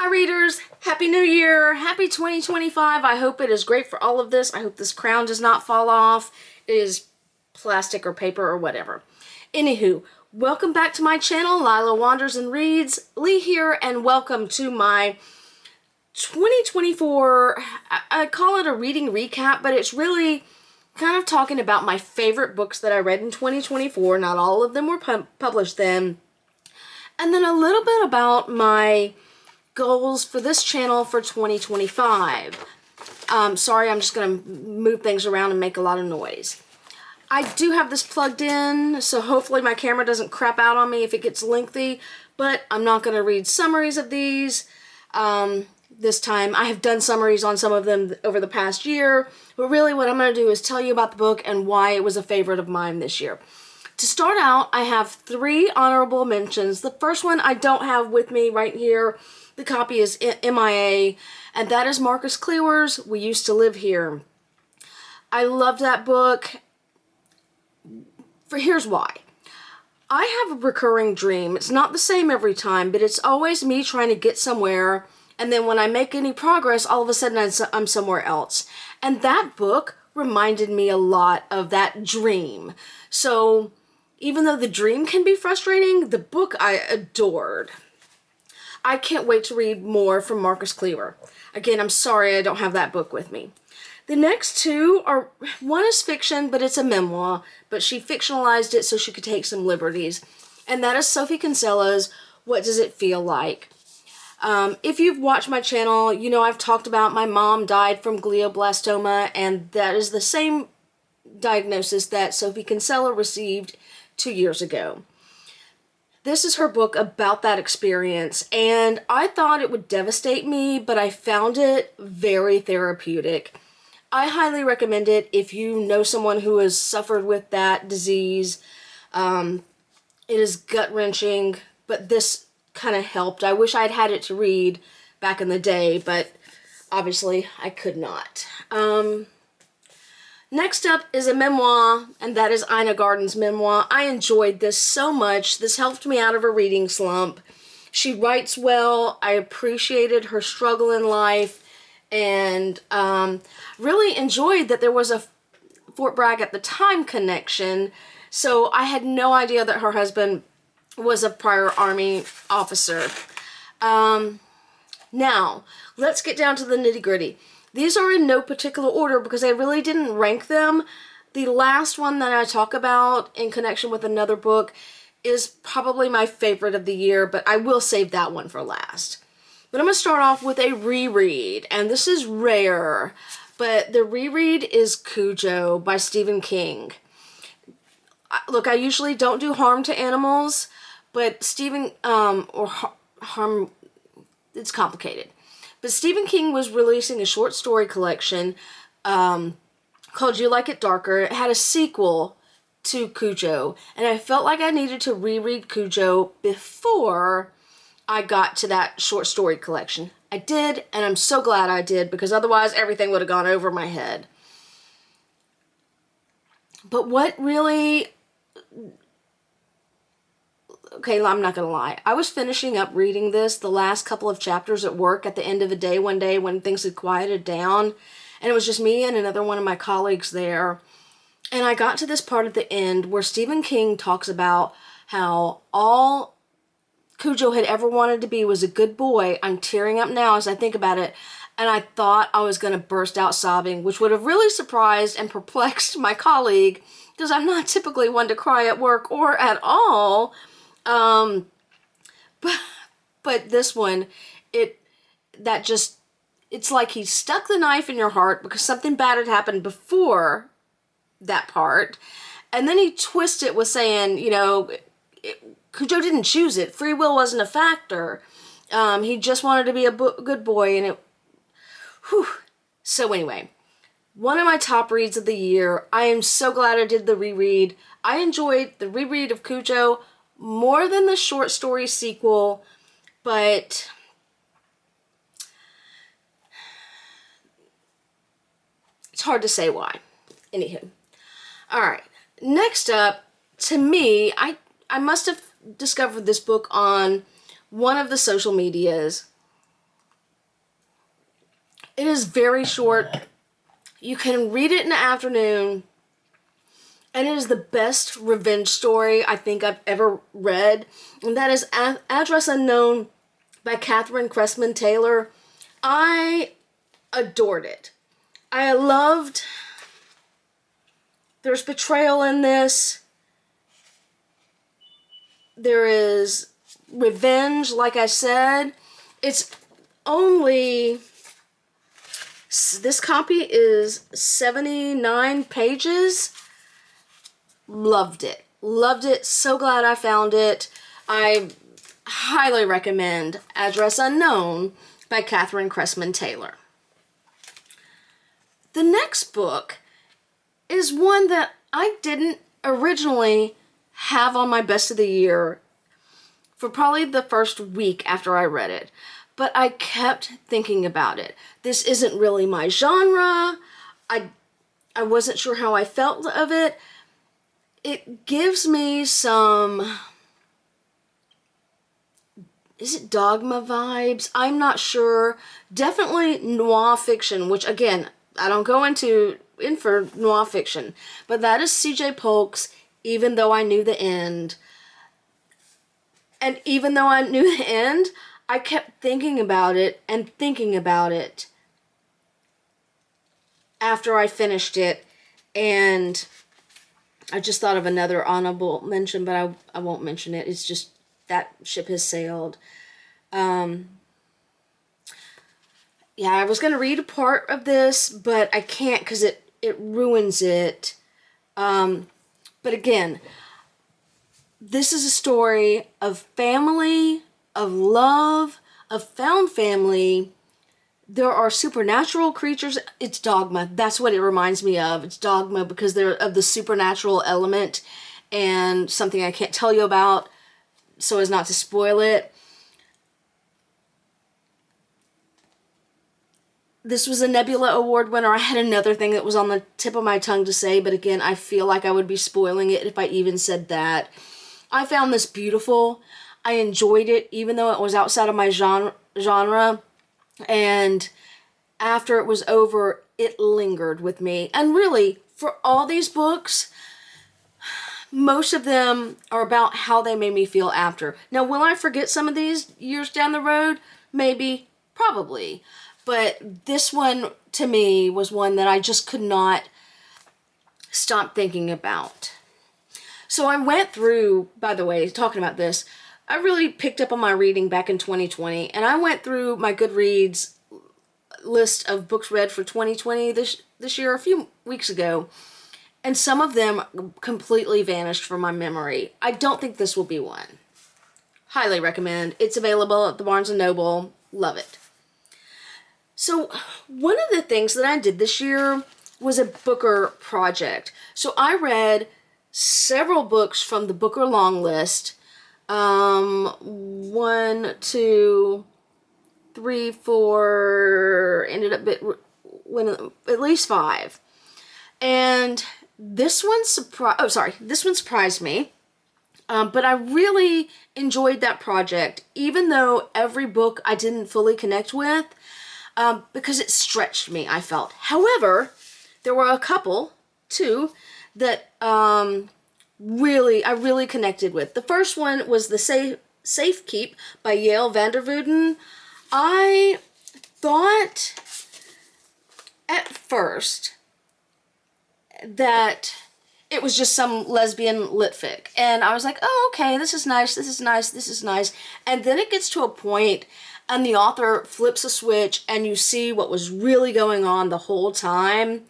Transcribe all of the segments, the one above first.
readers, Happy New Year, Happy 2025. I hope it is great for all of this. I hope this crown does not fall off. It is plastic or paper or whatever. Anywho, welcome back to my channel, Lila Wanders and Reads. Lee here, and welcome to my 2024, I call it a reading recap, but it's really kind of talking about my favorite books that I read in 2024. Not all of them were published then. And then a little bit about my goals for this channel for 2025. Sorry, I'm just going to move things around and make a lot of noise. I do have this plugged in, so hopefully my camera doesn't crap out on me if it gets lengthy, but I'm not going to read summaries of these this time. I have done summaries on some of them over the past year, but really what I'm going to do is tell you about the book and why it was a favorite of mine this year. To start out, I have 3 honorable mentions. The first one I don't have with me right here. The copy is MIA, and that is Marcus Cleawor's We Used to Live Here. I loved that book. Here's why. I have a recurring dream. It's not the same every time, but it's always me trying to get somewhere, and then when I make any progress, all of a sudden I'm somewhere else. And that book reminded me a lot of that dream. So even though the dream can be frustrating, the book I adored. I can't wait to read more from Marcus Cleawer. Again, I'm sorry I don't have that book with me. The next 2 are, one is fiction, but it's a memoir, but she fictionalized it so she could take some liberties. And that is Sophie Kinsella's What Does It Feel Like? If you've watched my channel, you know I've talked about my mom died from glioblastoma, and that is the same diagnosis that Sophie Kinsella received 2 years ago. This is her book about that experience, and I thought it would devastate me, but I found it very therapeutic. I highly recommend it if you know someone who has suffered with that disease. It is gut-wrenching, but this kind of helped. I wish I'd had it to read back in the day, but obviously I could not. Next up is a memoir, and that is Ina Garten's memoir. I enjoyed this so much. This helped me out of a reading slump. She writes well. I appreciated her struggle in life, and really enjoyed that there was a Fort Bragg at the time connection. So I had no idea that her husband was a prior Army officer. Now, let's get down to the nitty-gritty. These are in no particular order because I really didn't rank them. The last one that I talk about in connection with another book is probably my favorite of the year, but I will save that one for last. But I'm going to start off with a reread, and this is rare, but the reread is Cujo by Stephen King. Look, I usually don't do harm to animals, but harm, it's complicated. But Stephen King was releasing a short story collection called You Like It Darker. It had a sequel to Cujo, and I felt like I needed to reread Cujo before I got to that short story collection. I did, and I'm so glad I did, because otherwise everything would have gone over my head. But what really... Okay, I'm not gonna lie. I was finishing up reading this, the last couple of chapters at work at the end of the day one day when things had quieted down, and it was just me and another one of my colleagues there. And I got to this part at the end where Stephen King talks about how all Cujo had ever wanted to be was a good boy. I'm tearing up now as I think about it, and I thought I was gonna burst out sobbing, which would have really surprised and perplexed my colleague, because I'm not typically one to cry at work or at all. But this one, it's like he stuck the knife in your heart because something bad had happened before that part, and then he twisted it with saying, you know, Cujo didn't choose it. Free will wasn't a factor. He just wanted to be a good boy, and whew. So anyway, one of my top reads of the year. I am so glad I did the reread. I enjoyed the reread of Cujo more than the short story sequel, but it's hard to say why. Anywho. Alright, next up, to me, I must have discovered this book on one of the social medias, It is very short. You can read it in the afternoon, and it is the best revenge story I think I've ever read, and that is Address Unknown by Catherine Cressman Taylor. I adored it. I loved, there's betrayal in this. There is revenge, like I said. It's only, this copy is 79 pages. Loved it. Loved it. So glad I found it. I highly recommend Address Unknown by Catherine Cressman Taylor. The next book is one that I didn't originally have on my best of the year for probably the first week after I read it. But I kept thinking about it. This isn't really my genre. I wasn't sure how I felt of it. It gives me some, is it dogma vibes? I'm not sure. Definitely noir fiction, which again, I don't go in for noir fiction. But that is C.J. Polk's Even Though I Knew the End. And even though I knew the end, I kept thinking about it and thinking about it after I finished it. And I just thought of another honorable mention, but I won't mention it. It's just that ship has sailed. Yeah, I was going to read a part of this, but I can't because it ruins it. But again, this is a story of family, of love, of found family. There are supernatural creatures. It's Dogma. That's what it reminds me of. It's Dogma because they're of the supernatural element and something I can't tell you about so as not to spoil it. This was a Nebula Award winner. I had another thing that was on the tip of my tongue to say, but again, I feel like I would be spoiling it if I even said that. I found this beautiful. I enjoyed it, even though it was outside of my genre. And after it was over, it lingered with me. And really, for all these books, most of them are about how they made me feel after. Now, will I forget some of these years down the road? Maybe. Probably. But this one, to me, was one that I just could not stop thinking about. So I went through, by the way, talking about this, I really picked up on my reading back in 2020, and I went through my Goodreads list of books read for 2020 this year, a few weeks ago, and some of them completely vanished from my memory. I don't think this will be one. Highly recommend. It's available at the Barnes & Noble. Love it. So one of the things that I did this year was a Booker project. So I read several books from the Booker long list. 1, 2, 3, 4, ended up at least 5. And this one surprised me. But I really enjoyed that project, even though every book I didn't fully connect with. Because it stretched me, I felt. However, there were a couple, too, that I really connected with. The first one was The Safe Keep by Yael Vandervouden. I thought at first that it was just some lesbian lit fic. And I was like, oh, okay, this is nice, this is nice, this is nice. And then it gets to a point and the author flips a switch and you see what was really going on the whole time.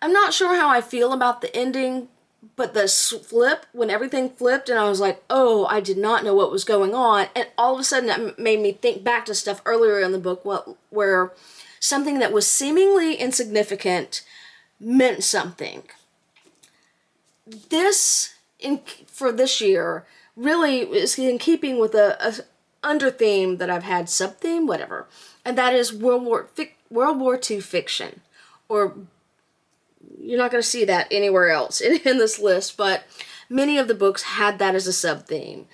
I'm not sure how I feel about the ending, but the flip, when everything flipped and I was like, oh, I did not know what was going on. And all of a sudden that made me think back to stuff earlier in the book where something that was seemingly insignificant meant something. This, for this year, really is in keeping with a under theme that I've had, sub theme, whatever, and that is World War II fiction. Or you're not going to see that anywhere else in this list, but many of the books had that as a sub theme.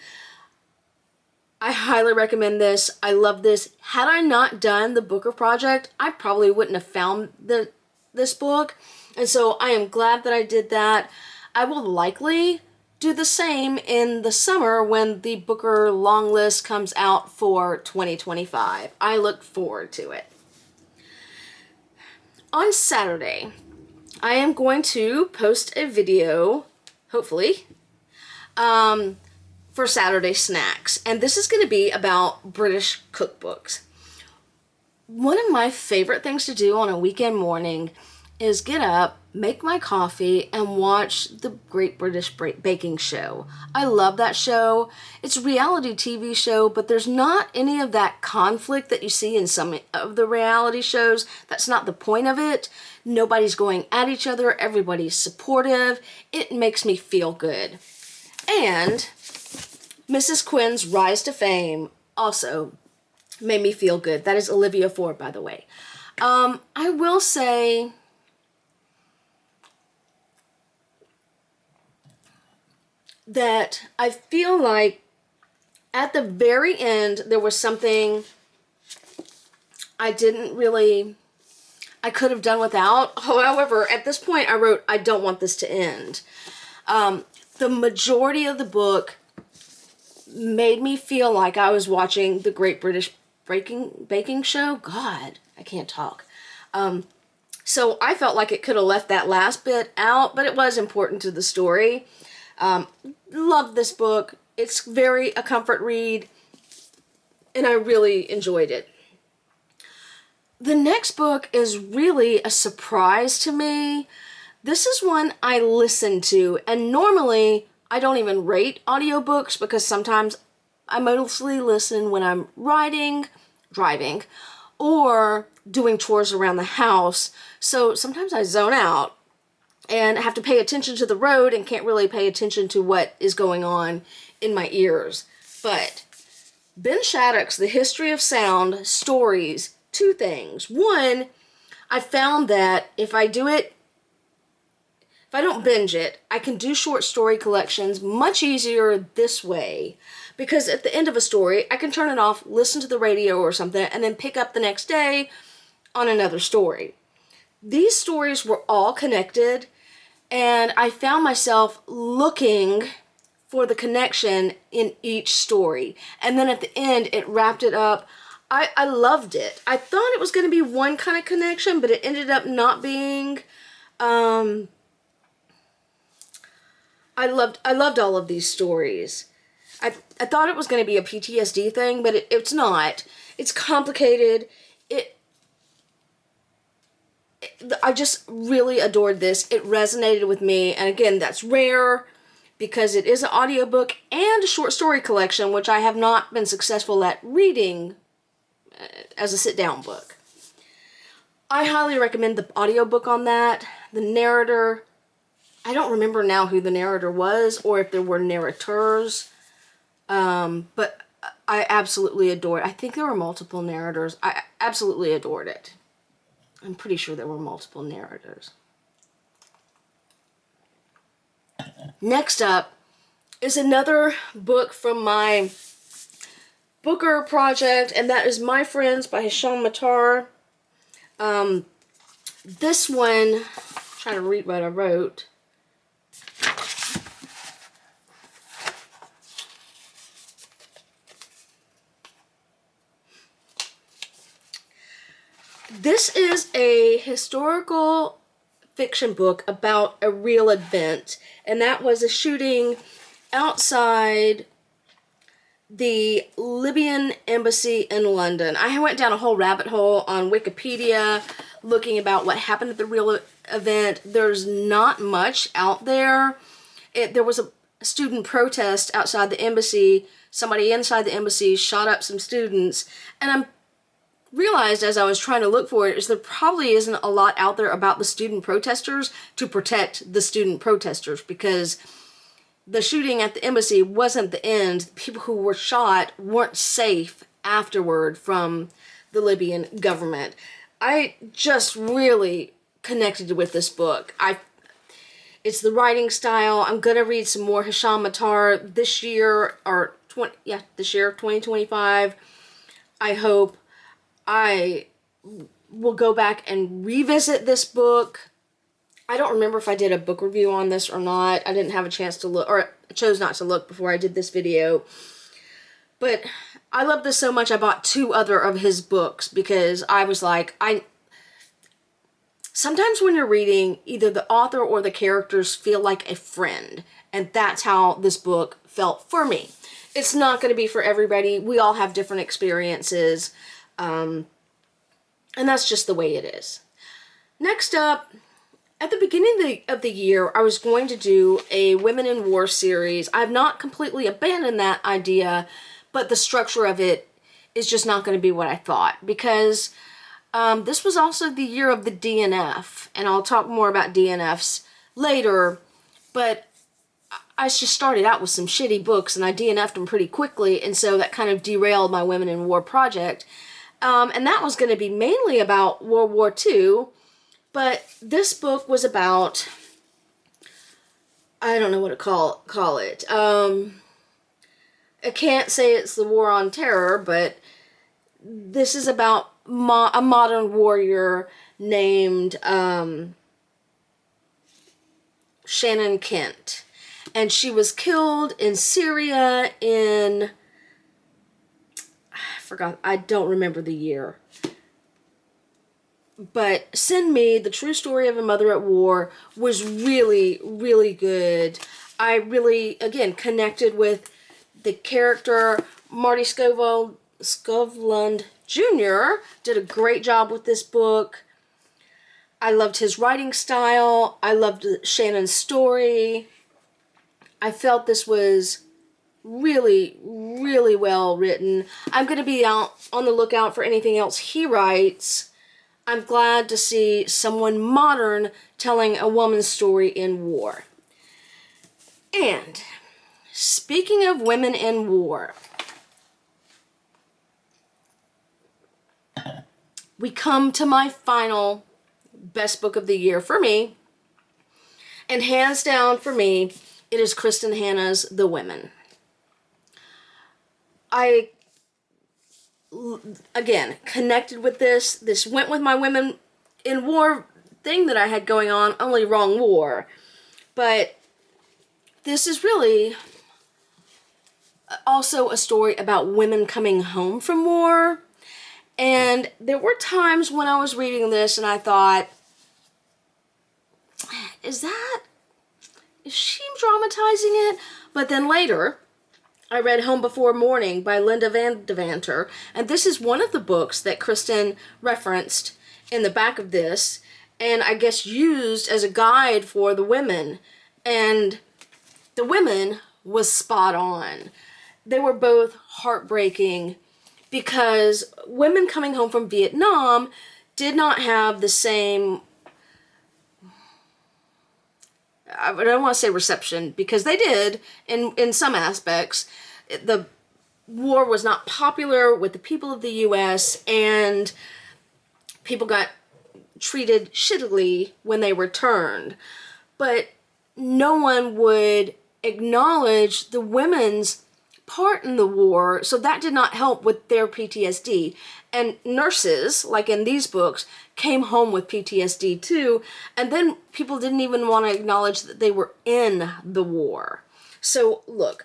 I highly recommend this. I love this. Had I not done the Booker Project, I probably wouldn't have found this book. And so I am glad that I did that. I will likely do the same in the summer when the Booker long list comes out for 2025. I look forward to it. On Saturday, I am going to post a video, hopefully, for Saturday snacks. And this is going to be about British cookbooks. One of my favorite things to do on a weekend morning is get up, make my coffee, and watch the Great British Baking Show. I love that show. It's a reality TV show, but there's not any of that conflict that you see in some of the reality shows. That's not the point of it. Nobody's going at each other. Everybody's supportive. It makes me feel good. And Mrs. Quinn's Rise to Fame also made me feel good. That is Olivia Ford, by the way. I will say that I feel like at the very end there was something I could have done without. However, at this point I wrote, I don't want this to end. The majority of the book made me feel like I was watching the Great British Baking Show. God, I can't talk. So I felt like it could have left that last bit out, but it was important to the story. Love this book. It's very a comfort read, and I really enjoyed it. The next book is really a surprise to me. This is one I listened to, and normally I don't even rate audiobooks because sometimes I mostly listen when I'm riding, driving, or doing chores around the house. So sometimes I zone out and have to pay attention to the road and can't really pay attention to what is going on in my ears. But Ben Shattuck's The History of Sound stories, two things. One, I found that if I don't binge it, I can do short story collections much easier this way. Because at the end of a story, I can turn it off, listen to the radio or something, and then pick up the next day on another story. These stories were all connected, and I found myself looking for the connection in each story. And then at the end, it wrapped it up. I loved it. I thought it was going to be one kind of connection, but it ended up not being. I loved all of these stories. I thought it was going to be a PTSD thing, but it's not. It's complicated. I just really adored this. It resonated with me, and again, that's rare because it is an audiobook and a short story collection, which I have not been successful at reading as a sit-down book. I highly recommend the audiobook on that. The narrator, I don't remember now who the narrator was or if there were narrators, but I absolutely adored it. I think there were multiple narrators. I absolutely adored it. I'm pretty sure there were multiple narrators. Next up is another book from my Booker project, and that is My Friends by Hisham Matar. This one, I'm trying to read what I wrote. This is a historical fiction book about a real event, and that was a shooting outside the Libyan embassy in London. I went down a whole rabbit hole on Wikipedia looking about what happened at the real event. There's not much out there. There was a student protest outside the embassy. Somebody inside the embassy shot up some students, and I realized as I was trying to look for it is there probably isn't a lot out there about the student protesters to protect the student protesters, because the shooting at the embassy wasn't the end. The people who were shot weren't safe afterward from the Libyan government. I just really connected with this book. It's the writing style. I'm going to read some more Hisham Matar this year, or this year, 2025, I hope I will go back and revisit this book. I don't remember if I did a book review on this or not. I didn't have a chance to look, or chose not to look before I did this video. But I love this so much, I bought 2 other of his books because I was like, sometimes when you're reading, either the author or the characters feel like a friend. And that's how this book felt for me. It's not going to be for everybody. We all have different experiences. And that's just the way it is. Next up, at the beginning of the year, I was going to do a Women in War series. I've not completely abandoned that idea, but the structure of it is just not going to be what I thought. Because this was also the year of the DNF, and I'll talk more about DNFs later, but I just started out with some shitty books, and I DNF'd them pretty quickly, and so that kind of derailed my Women in War project. And that was going to be mainly about World War II, but this book was about, I don't know what to call it. I can't say it's the War on Terror, but this is about a modern warrior named Shannon Kent. And she was killed in Syria in, I don't remember the year. But Send Me, The True Story of a Mother at War, was really, really good. I really, again, connected with the character. Marty Skovlund Jr. did a great job with this book. I loved his writing style. I loved Shannon's story. I felt this was really, really well written. I'm going to be out on the lookout for anything else he writes. I'm glad to see someone modern telling a woman's story in war. And speaking of women in war, we come to my final best book of the year for me. And hands down for me, it is Kristin Hannah's The Women. I, again, connected with this. This went with my Women in War thing that I had going on, only wrong war. But this is really also a story about women coming home from war. And there were times when I was reading this and I thought, is she dramatizing it? But then later, I read Home Before Morning by Linda Van Devanter, and this is one of the books that Kristin referenced in the back of this, and I guess used as a guide for the women. And The Women was spot on. They were both heartbreaking because women coming home from Vietnam did not have the same, I don't want to say reception, because they did in some aspects. The war was not popular with the people of the U.S., and people got treated shittily when they returned. But no one would acknowledge the women's part in the war, so that did not help with their PTSD. And nurses, like in these books, came home with PTSD too, and then people didn't even want to acknowledge that they were in the war. So look,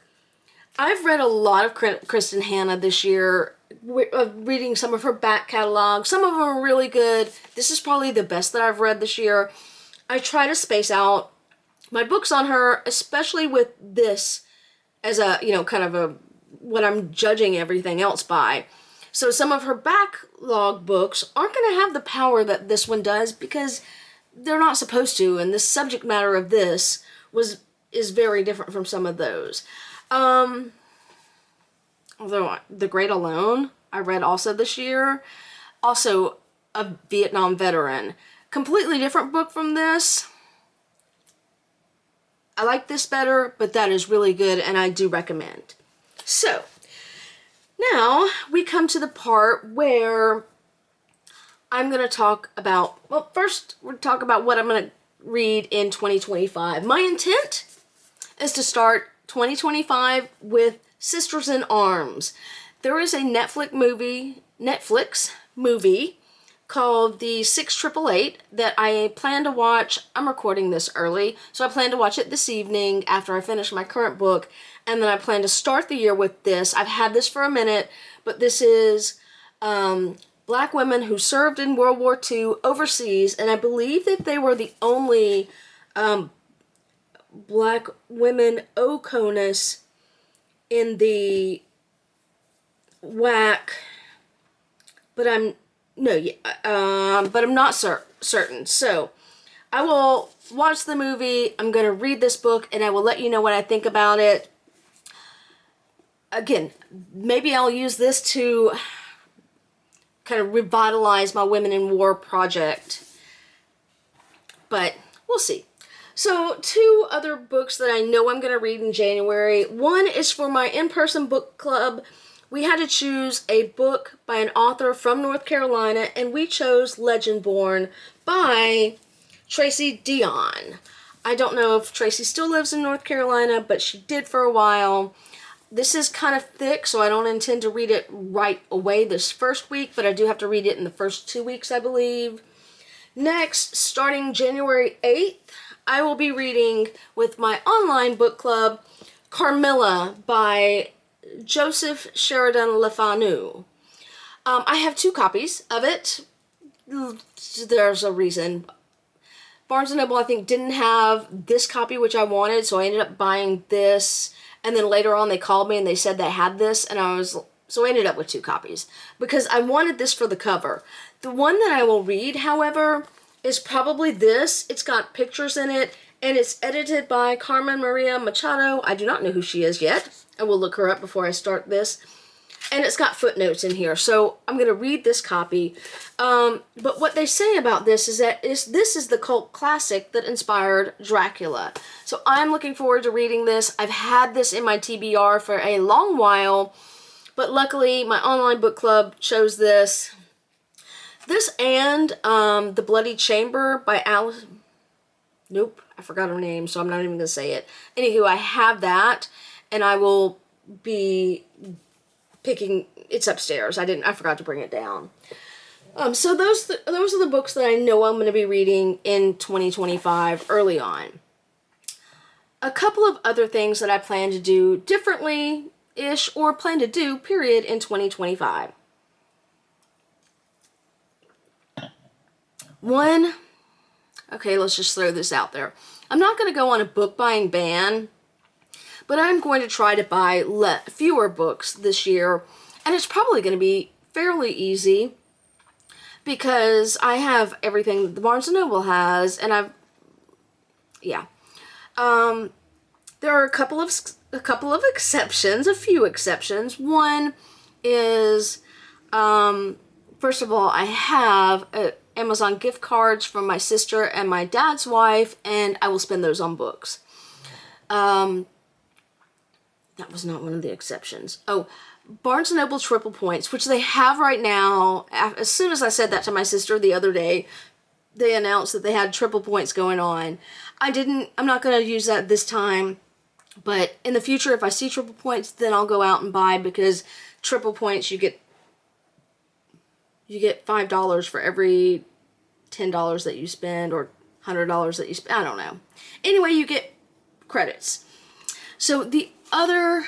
I've read a lot of Kristin Hannah this year, reading some of her back catalog. Some of them are really good. This is probably the best that I've read this year. I try to space out my books on her, especially with this as a, kind of a, what I'm judging everything else by. So some of her backlog books aren't going to have the power that this one does because they're not supposed to, and the subject matter of this is very different from some of those. Although The Great Alone, I read also this year. Also a Vietnam veteran. Completely different book from this. I like this better, but that is really good, and I do recommend. So, now we come to the part where I'm going to talk about, well, first we'll talk about what I'm going to read in 2025. My intent is to start 2025 with Sisters in Arms. There is a Netflix movie called The 6888 that I plan to watch. I'm recording this early, so I plan to watch it this evening after I finish my current book, and then I plan to start the year with this. I've had this for a minute, but this is Black women who served in World War II overseas, and I believe that they were the only Black women OCONUS in the WAC, but I'm not certain. So I will watch the movie. I'm going to read this book, and I will let you know what I think about it. Again, maybe I'll use this to kind of revitalize my Women in War project, but we'll see. So 2 other books that I know I'm going to read in January. One is for my in-person book club. We had to choose a book by an author from North Carolina, and we chose Legendborn by Tracy Deonn. I don't know if Tracy still lives in North Carolina, but she did for a while. This is kind of thick, so I don't intend to read it right away this first week, but I do have to read it in the first 2 weeks, I believe. Next, starting January 8th, I will be reading with my online book club, Carmilla by Joseph Sheridan Le Fanu. I have 2 copies of it. There's a reason. Barnes & Noble, I think, didn't have this copy, which I wanted, so I ended up buying this. And then later on, they called me and they said they had this, and so I ended up with 2 copies because I wanted this for the cover. The one that I will read, however, is probably this. It's got pictures in it, and it's edited by Carmen Maria Machado. I do not know who she is yet. I will look her up before I start this. And it's got footnotes in here, so I'm going to read this copy. But what they say about this is that this is the cult classic that inspired Dracula. So I'm looking forward to reading this. I've had this in my TBR for a long while, but luckily my online book club chose this. This and The Bloody Chamber by Alice... Nope, I forgot her name, so I'm not even going to say it. Anywho, I have that, and I will be picking... It's upstairs. I forgot to bring it down. So those are the books that I know I'm going to be reading in 2025 early on. A couple of other things that I plan to do differently-ish, or plan to do, period, in 2025. One, okay, let's just throw this out there. I'm not going to go on a book buying ban, but I'm going to try to buy fewer books this year, and it's probably going to be fairly easy because I have everything that the Barnes & Noble has, and there are a couple of exceptions, a few exceptions. One is, first of all, I have Amazon gift cards from my sister and my dad's wife, and I will spend those on books. That was not one of the exceptions. Oh, Barnes & Noble Triple Points, which they have right now. As soon as I said that to my sister the other day, they announced that they had Triple Points going on. I'm not going to use that this time, but in the future, if I see Triple Points, then I'll go out and buy, because Triple Points, you get $5 for every $10 that you spend, or $100 that you spend. I don't know. Anyway, you get credits. So the other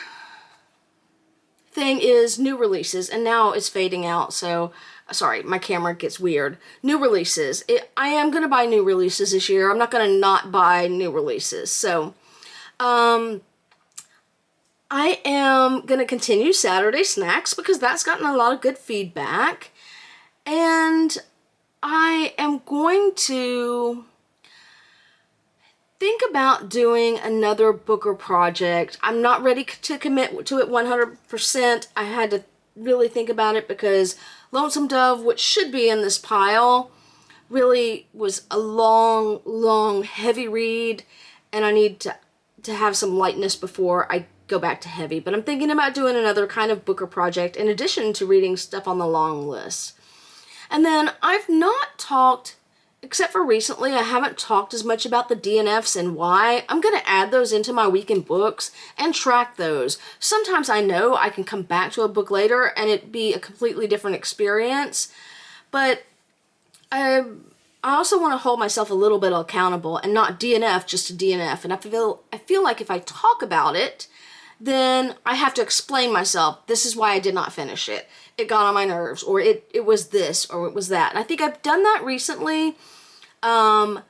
thing is new releases, and now it's fading out, so sorry, my camera gets weird. New releases. I am going to buy new releases this year. I'm not going to not buy new releases. So I am going to continue Saturday Snacks because that's gotten a lot of good feedback. And I am going to think about doing another Booker project. I'm not ready to commit to it 100%. I had to really think about it because Lonesome Dove, which should be in this pile, really was a long, heavy read, and I need to have some lightness before I go back to heavy. But I'm thinking about doing another kind of Booker project in addition to reading stuff on the long list. And then I've not talked except for recently, I haven't talked as much about the DNFs and why. I'm going to add those into my weekend books and track those. Sometimes I know I can come back to a book later and it be a completely different experience, but I also want to hold myself a little bit accountable and not DNF just to DNF. And I feel like if I talk about it, then I have to explain myself. This is why I did not finish it. It got on my nerves, or it was this, or it was that. And I think I've done that recently, but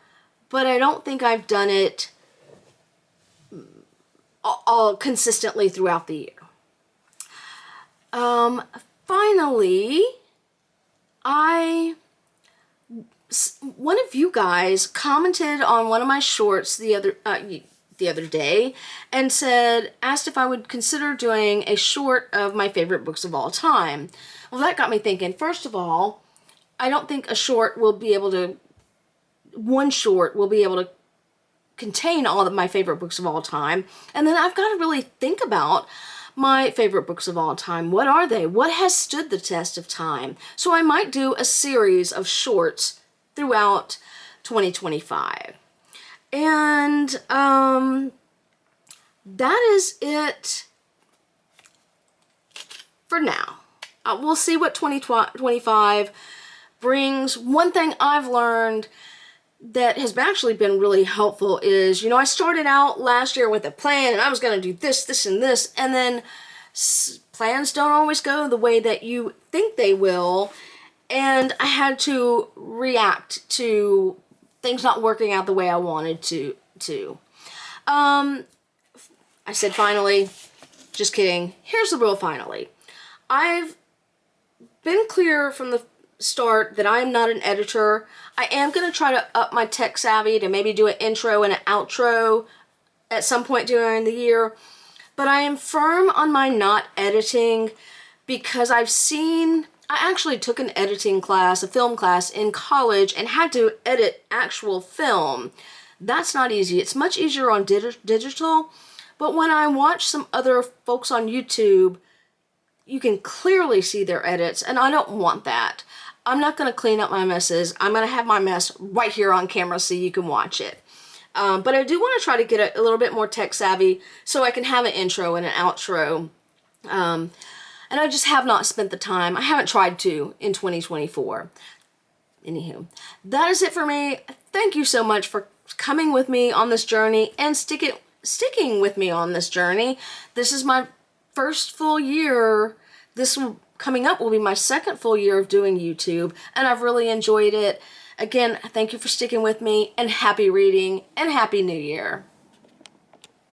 I don't think I've done it all consistently throughout the year. Finally, one of you guys commented on one of my shorts the other day and asked if I would consider doing a short of my favorite books of all time. Well, that got me thinking. First of all, I don't think one short will be able to contain all of my favorite books of all time. And then I've got to really think about my favorite books of all time. What are they? What has stood the test of time? So I might do a series of shorts throughout 2025. And that is it for now. We'll see what 2025 brings. One thing I've learned that has actually been really helpful is, I started out last year with a plan and I was going to do this, this, and this, and then plans don't always go the way that you think they will, and I had to react to things not working out the way I wanted to. I said finally, just kidding. Here's the real finally. I've been clear from the start that I am not an editor. I am going to try to up my tech savvy to maybe do an intro and an outro at some point during the year. But I am firm on my not editing because I actually took an editing class, a film class in college, and had to edit actual film. That's not easy. It's much easier on digital. But when I watch some other folks on YouTube, you can clearly see their edits, and I don't want that. I'm not going to clean up my messes. I'm going to have my mess right here on camera so you can watch it. But I do want to try to get a little bit more tech savvy so I can have an intro and an outro. And I just have not spent the time. I haven't tried to in 2024. Anywho, that is it for me. Thank you so much for coming with me on this journey and sticking with me on this journey. This is my first full year. Coming up will be my second full year of doing YouTube, and I've really enjoyed it. Again, thank you for sticking with me, and happy reading, and Happy New Year.